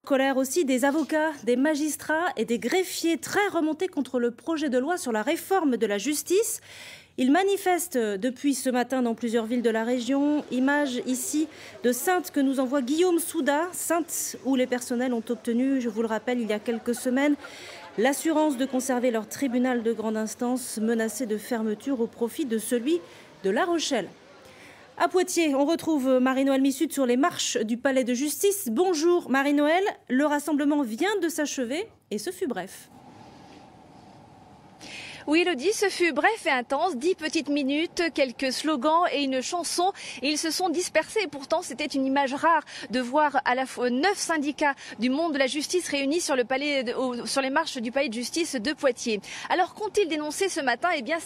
Colère aussi des avocats, des magistrats et des greffiers très remontés contre le projet de loi sur la réforme de la justice. Ils manifestent depuis ce matin dans plusieurs villes de la région. Image ici de Saintes que nous envoie Guillaume Souda. Saintes où les personnels ont obtenu, je vous le rappelle, il y a quelques semaines, l'assurance de conserver leur tribunal de grande instance menacé de fermeture au profit de celui de La Rochelle. À Poitiers, on retrouve Marie-Noëlle Missud sur les marches du palais de justice. Bonjour Marie-Noëlle, le rassemblement vient de s'achever et ce fut bref. Oui, Elodie, ce fut bref et intense, 10 petites minutes, quelques slogans et une chanson. Et ils se sont dispersés. Et pourtant, c'était une image rare de voir à la fois 9 syndicats du monde de la justice réunis sur les marches du palais de justice de Poitiers. Alors, qu'ont-ils dénoncé ce matin? Eh bien,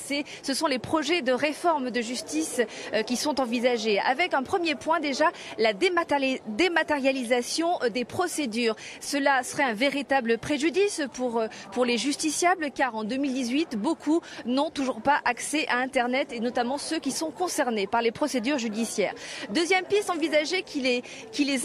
ce sont les projets de réforme de justice qui sont envisagés. Avec un premier point déjà, la dématérialisation des procédures. Cela serait un véritable préjudice pour les justiciables, car en 2018, beaucoup n'ont toujours pas accès à Internet, et notamment ceux qui sont concernés par les procédures judiciaires. Deuxième piste envisagée qui les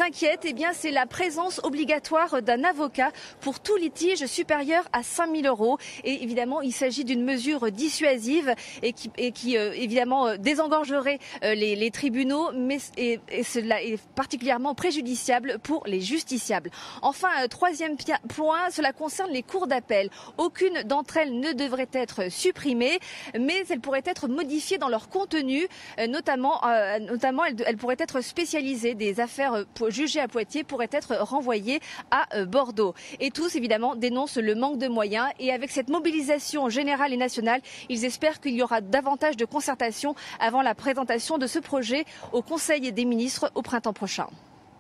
inquiète, eh bien, c'est la présence obligatoire d'un avocat pour tout litige supérieur à 5 000 €. Et évidemment, il s'agit d'une mesure dissuasive et qui évidemment désengorgerait les tribunaux, mais cela est particulièrement préjudiciable pour les justiciables. Enfin, troisième point, cela concerne les cours d'appel. Aucune d'entre elles ne devrait être supprimées, mais elles pourraient être modifiées dans leur contenu, notamment elles pourraient être spécialisées. Des affaires jugées à Poitiers pourraient être renvoyées à Bordeaux. Et tous, évidemment, dénoncent le manque de moyens. Et avec cette mobilisation générale et nationale, ils espèrent qu'il y aura davantage de concertation avant la présentation de ce projet au Conseil des ministres au printemps prochain.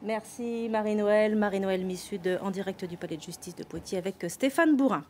Merci Marie-Noëlle. Marie-Noëlle Missud en direct du palais de justice de Poitiers avec Stéphane Bourin.